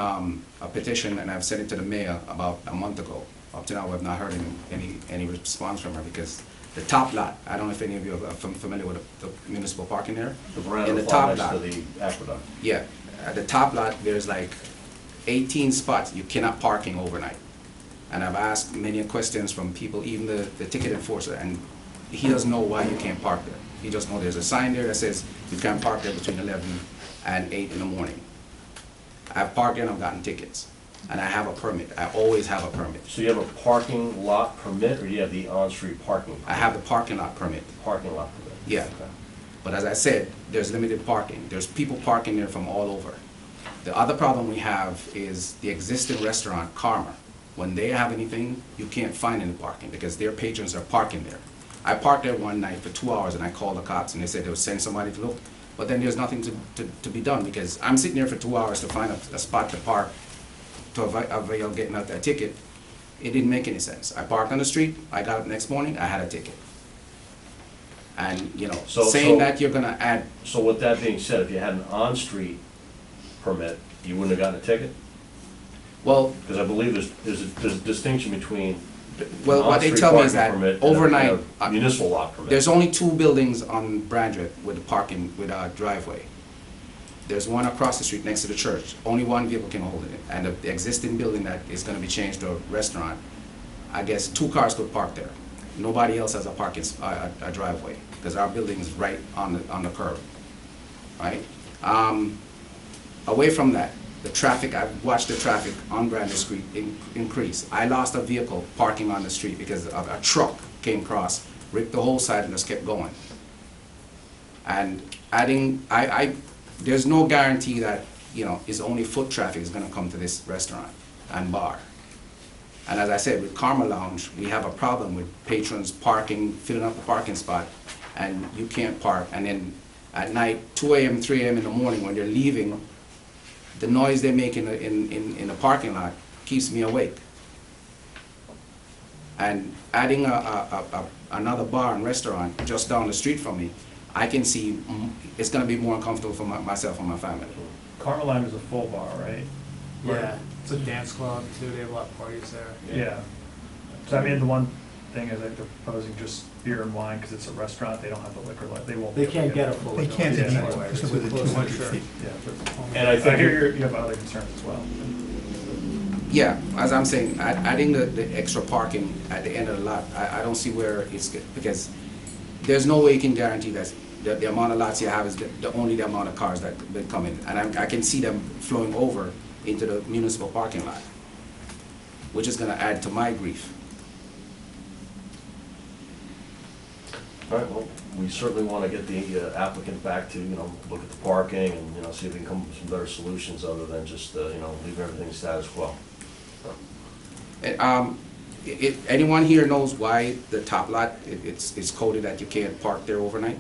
a petition, and I've sent it to the mayor about a month ago. Up to now, we have not heard any response from her, because the top lot, I don't know if any of you are familiar with the municipal parking there. The veranda In the lot top next to lot, the aqueduct. yeah, at the top lot, there's like 18 spots you cannot parking overnight. And I've asked many questions from people, even the ticket enforcer, and he doesn't know why you can't park there. He just knows there's a sign there that says you can't park there between 11 and 8 in the morning. I've parked there and I've gotten tickets, and I have a permit. I always have a permit. So you have a parking lot permit, or do you have the on-street parking? I have the parking lot permit. Parking lot permit? Yeah. Okay. But as I said, there's limited parking. There's people parking there from all over. The other problem we have is the existing restaurant, Karma. When they have anything, you can't find any parking because their patrons are parking there. I parked there one night for 2 hours and I called the cops and they said they would send somebody to look. But then there's nothing to be done because I'm sitting there for 2 hours to find a spot to park to avail getting out that ticket. It didn't make any sense. I parked on the street, I got up the next morning, I had a ticket. And, you know, saying that you're gonna add... So with that being said, if you had an on-street permit, you wouldn't have gotten a ticket? Well... Because I believe there's a distinction between Well, what they on-street tell me parking is that permit and overnight, a municipal lot permit. there's only 2 buildings on Brandreth with a parking, with a driveway. There's one across the street next to the church. Only one vehicle can hold it. And the existing building that is gonna be changed to a restaurant, I guess 2 cars could park there. Nobody else has a parking, a driveway, because our building is right on the curb, right? Away from that, the traffic, I've watched the traffic on Brandon Street increase. I lost a vehicle parking on the street because a truck came across, ripped the whole side and just kept going. And adding, there's no guarantee that, you know, it's only foot traffic is gonna come to this restaurant and bar. And as I said, with Karma Lounge, we have a problem with patrons parking, filling up the parking spot, and you can't park. And then at night, 2 a.m., 3 a.m. in the morning, when they're leaving, the noise they make in the parking lot keeps me awake. And adding another bar and restaurant just down the street from me, I can see it's going to be more uncomfortable for myself and my family. Karma Lounge is a full bar, right? Yeah, it's a dance club too, they have a lot of parties there. Yeah. So I mean, the one thing is that they're proposing just beer and wine because it's a restaurant, they don't have the liquor license, they won't. They can't get a full. They can't Yeah, anymore, anyway, because it's within close, 200 sure. feet. Yeah, but- And I think hear you have other concerns as well. Yeah, as I'm saying, adding the extra parking at the end of the lot, I don't see where it's good, because there's no way you can guarantee that the amount of lots you have is only the amount of cars that come in. And I can see them flowing over into the municipal parking lot, which is gonna add to my grief. All right, well, we certainly want to get the applicant back to, you know, look at the parking and, you know, see if we can come up with some better solutions other than just, you know, leave everything status quo. If anyone here knows why the top lot, it's coded that you can't park there overnight?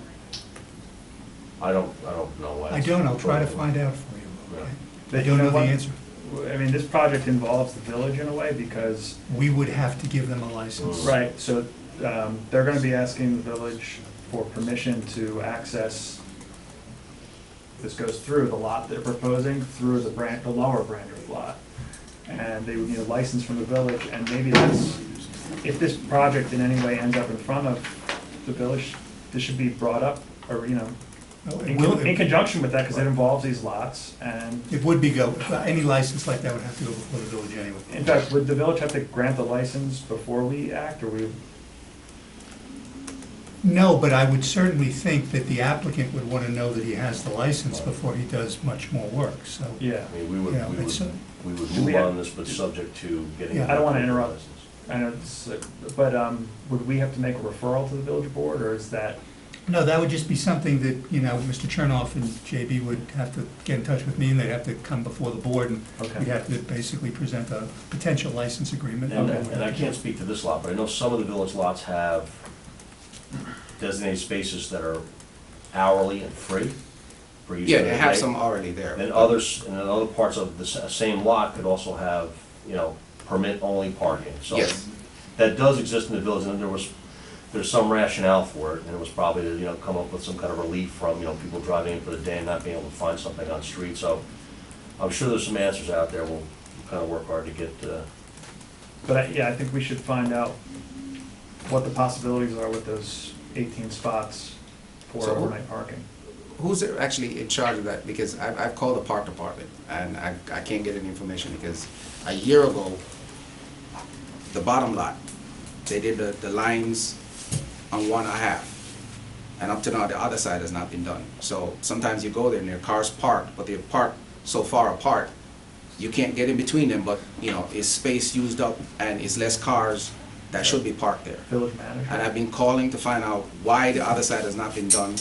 I don't know why. I don't, I'll try to find out for you, okay? But I don't know the what- answer. I mean, this project involves the village in a way because. We would have to give them a license. Right, so they're gonna be asking the village for permission to access, this goes through the lot they're proposing, through the lower Brandreth lot. And they would need a license from the village, and maybe that's, if this project in any way ends up in front of the village, this should be brought up, or, you know, in conjunction with that, because it involves these lots, and. It would any license like that would have to go before the village anyway. In fact, would the village have to grant the license before we act, or we? No, but I would certainly think that the applicant would want to know that he has the license before he does much more work, so. Yeah. I mean, we would Do move we have- on this, but subject to getting. Yeah. I don't want to interrupt, I know, but would we have to make a referral to the village board, or is that? No, that would just be something that, you know, Mr. Chernoff and JB would have to get in touch with me, and they'd have to come before the board, and Okay. we'd have to basically present a potential license agreement. And I can't speak to this lot, but I know some of the village lots have designated spaces that are hourly and free for use. Yeah, of they the have day. some already there. And others, and then other parts of the same lot could also have, you know, permit-only parking. So Yes. that does exist in the village, and there was there's some rationale for it, and it was probably to, you know, come up with some kind of relief from, you know, people driving in for the day and not being able to find something on the street. So I'm sure there's some answers out there. We'll kind of work hard to get, But yeah, I think we should find out what the possibilities are with those 18 spots for So- overnight parking. Who's actually in charge of that? Because I've called the park department, and I can't get any information, because a year ago, the bottom lot, they did the lines on 1.5, and up to now, the other side has not been done. So sometimes you go there and there are cars parked, but they're parked so far apart, you can't get in between them, but, you know, is space used up, and it's less cars that should be parked there. Village manager. And I've been calling to find out why the other side has not been done.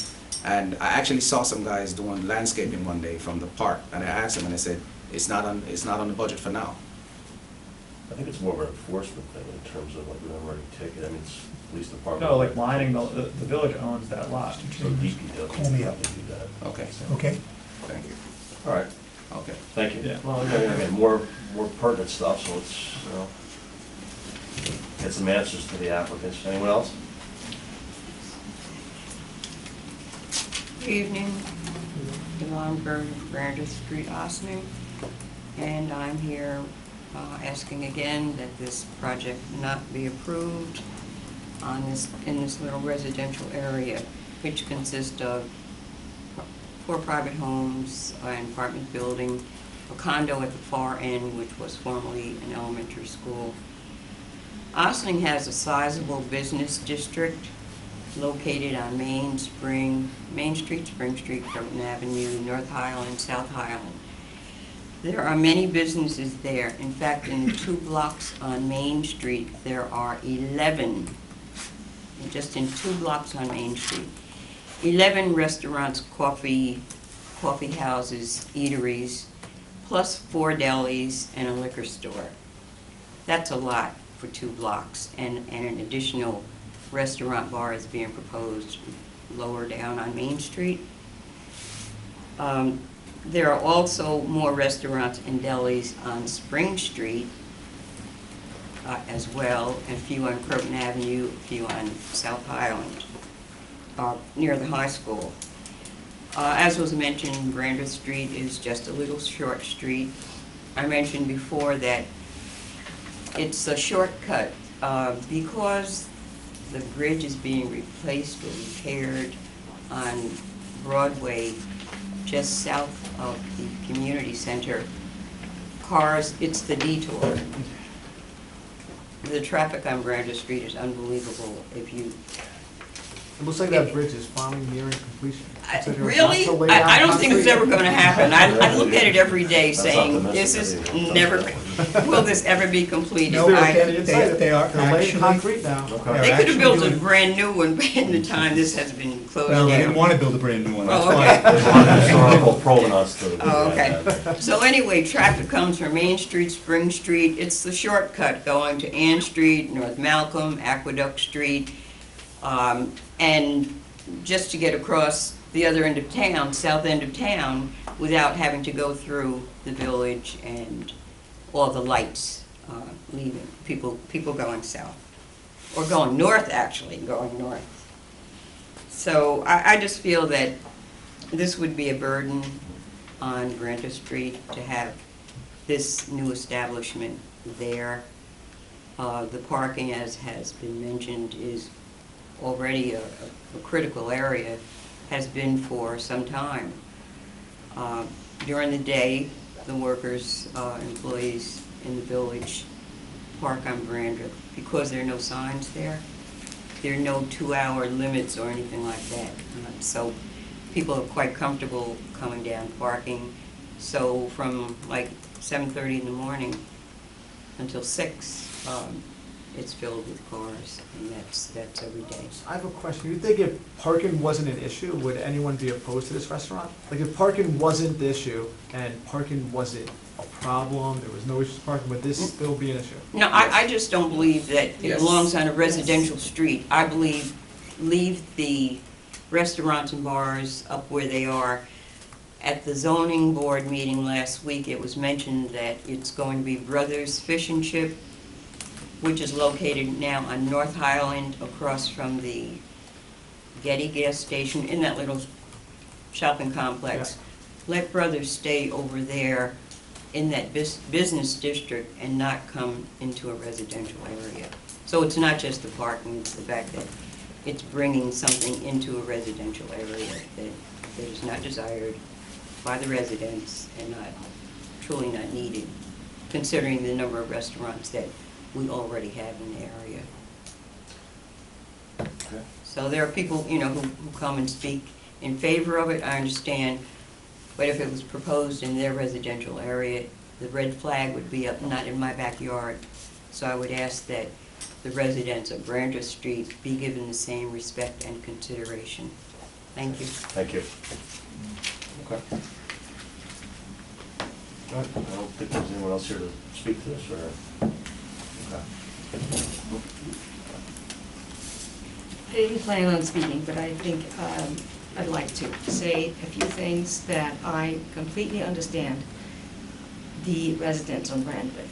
And I actually saw some guys doing landscaping one day from the park, and I asked them, and they said, it's not on the budget for now. I think it's more of an enforcement thing in terms of like a numeric ticket. I mean, it's police department. No, like lining, the village owns that lot. So DPW Call me up. probably do that. Okay, Okay? thank you. All right, Okay. thank you. Yeah. Well, again, more pertinent stuff, so let's, you know, get some answers to the applicants. Anyone else? Good evening, Yvonne Bird, Brander Street, Ossining, and I'm here asking again that this project not be approved in this little residential area, which consists of 4 private homes, an apartment building, a condo at the far end, which was formerly an elementary school. Ossining has a sizable business district located on Main Street, Spring Street, Croton Avenue, North Highland, South Highland. There are many businesses there. In fact, in the 2 blocks on Main Street, there are 11, just in 2 blocks on Main Street, 11 restaurants, coffee houses, eateries, plus 4 delis and a liquor store. That's a lot for 2 blocks, and an additional restaurant bar is being proposed lower down on Main Street. There are also more restaurants and delis on Spring Street as well, and a few on Croton Avenue, a few on South Highland, near the high school. As was mentioned, Brander Street is just a little short street. I mentioned before that it's a shortcut because the bridge is being replaced or repaired on Broadway, just south of the community center. Cars, it's the detour. The traffic on Brander Street is unbelievable. If you It looks like that bridge is finally nearing completion. considering it's really, not so late I on don't think it's concrete. ever going to happen. I look at it every day That's saying, optimistic, this is I think. never, will this ever be completed? No, I- can't even say it. They are They're laying actually- concrete now. They're They could have actually built a doing- brand new one in the time this has been closed Well, they didn't down. want to build a brand new one, that's Oh, why. okay. There's one historical provenance to the. Oh, okay. So anyway, traffic comes from Main Street, Spring Street. It's the shortcut going to Ann Street, North Malcolm, Aqueduct Street, and just to get across the other end of town, south end of town, without having to go through the village and all the lights leaving, people going south. Or going north, actually, going north. So I just feel that this would be a burden on Brander Street to have this new establishment there. The parking, as has been mentioned, is already a critical area, has been for some time. During the day, the workers, employees in the village park on Brander because there are no signs there. There are no 2-hour limits or anything like that. So people are quite comfortable coming down parking. So from like 7:30 in the morning until 6, it's filled with cars, and that's every day. I have a question. You think if parking wasn't an issue, would anyone be opposed to this restaurant? Like if parking wasn't the issue and parking wasn't a problem, there was no issues with parking, would this still be an issue? No, I just don't believe that it Yes. belongs on a residential street. I believe leave the restaurants and bars up where they are. At the zoning board meeting last week, it was mentioned that it's going to be Brothers Fish and Chip which is located now on North Highland across from the Getty gas station in that little shopping complex. Let Brothers stay over there in that business district and not come into a residential area. So it's not just the parking, it's the fact that it's bringing something into a residential area that is not desired by the residents and truly not needed, considering the number of restaurants that we already have in the area. Okay. So there are people, who come and speak in favor of it, I understand, but if it was proposed in their residential area, the red flag would be up, not in my backyard. So I would ask that the residents of Brander Street be given the same respect and consideration. Thank you. Thank you. Okay. All right, I don't think there's anyone else here to speak to this, or? Okay. I didn't plan on speaking, but I think I'd like to say a few things that I completely understand the residents on Brandwood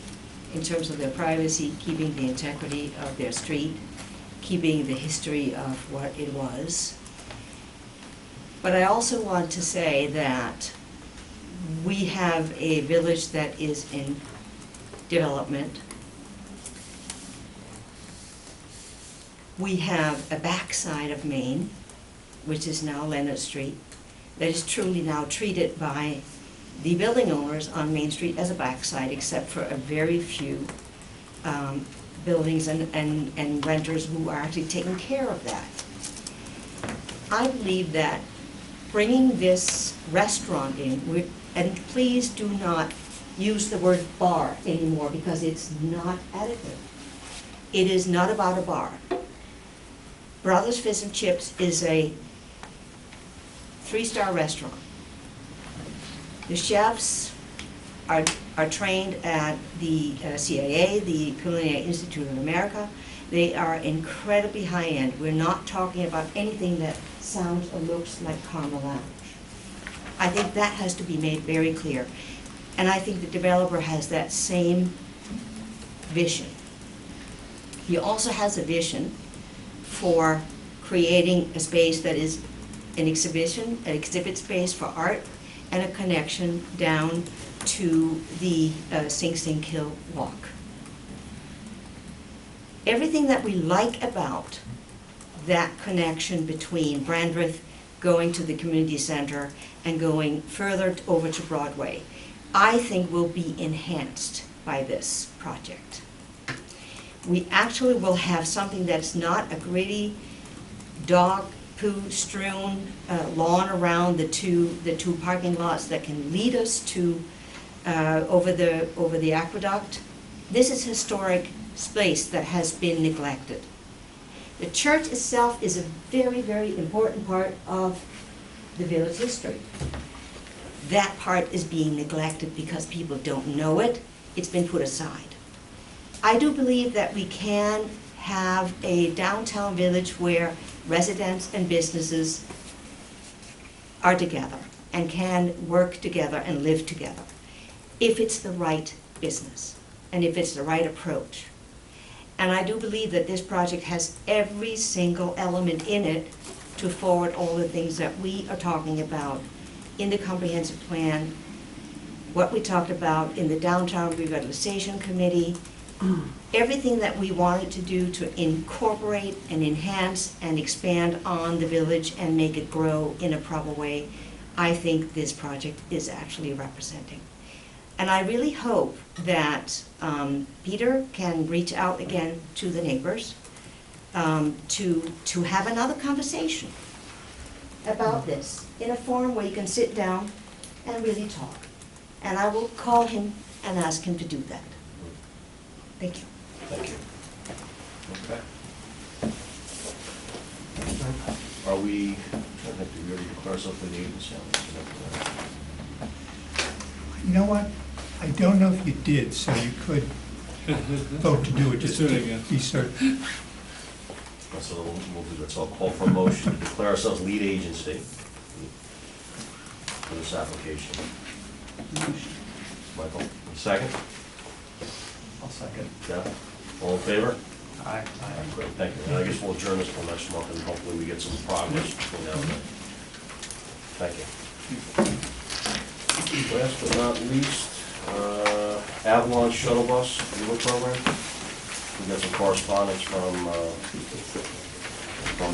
in terms of their privacy, keeping the integrity of their street, keeping the history of what it was. But I also want to say that we have a village that is in development. We have a backside of Maine, which is now Leonard Street, that is truly now treated by the building owners on Main Street as a backside, except for a very few buildings and renters who are actually taking care of that. I believe that bringing this restaurant in, and please do not use the word bar anymore because it's not adequate. It is not about a bar. Brothers Fish and Chips is a 3-star restaurant. The chefs are trained at the CIA, the Culinary Institute of America. They are incredibly high-end. We're not talking about anything that sounds or looks like Carmel Lounge. I think that has to be made very clear. And I think the developer has that same vision. He also has a vision for creating a space that is an exhibit space for art, and a connection down to the Sing Sing Kill Walk. Everything that we like about that connection between Brandreth going to the community center and going further over to Broadway, I think will be enhanced by this project. We actually will have something that's not a gritty dog poo strewn lawn around the two parking lots that can lead us to over the aqueduct. This is historic space that has been neglected. The church itself is a very, very important part of the village history. That part is being neglected because people don't know it. It's been put aside. I do believe that we can have a downtown village where residents and businesses are together and can work together and live together if it's the right business and if it's the right approach. And I do believe that this project has every single element in it to forward all the things that we are talking about in the comprehensive plan, what we talked about in the Downtown Revitalization Committee, everything that we wanted to do to incorporate and enhance and expand on the village and make it grow in a proper way, I think this project is actually representing. And I really hope that Peter can reach out again to the neighbors to have another conversation about this in a forum where you can sit down and really talk. And I will call him and ask him to do that. Thank you. Thank you. Okay. Are we, I think we already declare ourselves lead agency on this. You know what? I don't know if you did, so you could vote to do it, just to be certain. So we'll do that. So I'll call for a motion to declare ourselves lead agency for this application. Michael, second? I'll second. Jeff? All in favor? Aye. Great, thank you. And I guess we'll adjourn this till next month, and hopefully we get some progress between now and then. Thank you. Last but not least, Avalon Shuttle Bus Viewer Program. We got some correspondence from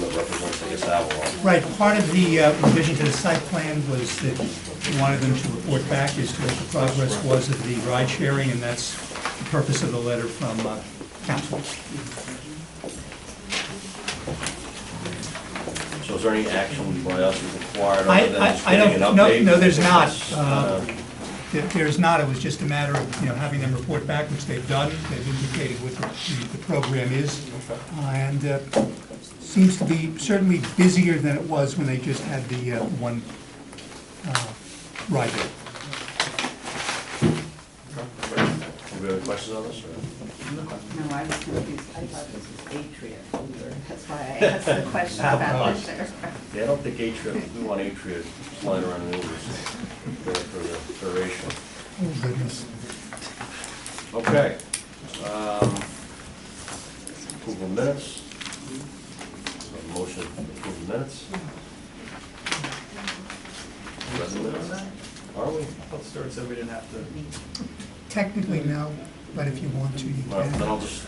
the representative, I guess, Avalon. Right, part of the revision to the site plan was that we wanted them to report back as to what the progress was of the ride sharing, and that's the purpose of the letter from council. So is there any action by us required I other than just I getting an don't, update? no, there's not. Because, There's not, it was just a matter of, having them report back, which they've done. They've indicated what the program is. And seems to be certainly busier than it was when they just had the one ride there. Have you any questions on this? Or? No, I was confused. I thought this was Atria. That's why I asked the question about this there. Yeah, I don't think Atria, we want Atria flying around the news for the duration. Oh, goodness. Okay. Approval of minutes. Motion to approve the minutes. Read the minutes? Are we? I thought Stuart said we didn't have to. Technically, no, but if you want to, you Well, then can. I'll just.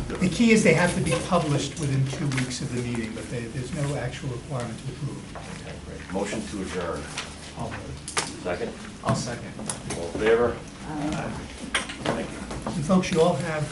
The key is they have to be published within 2 weeks of the meeting, but there's no actual requirement to approve. Okay, great. Motion to adjourn. Second? I'll second. All in favor? Um, Thank you. And folks, you all have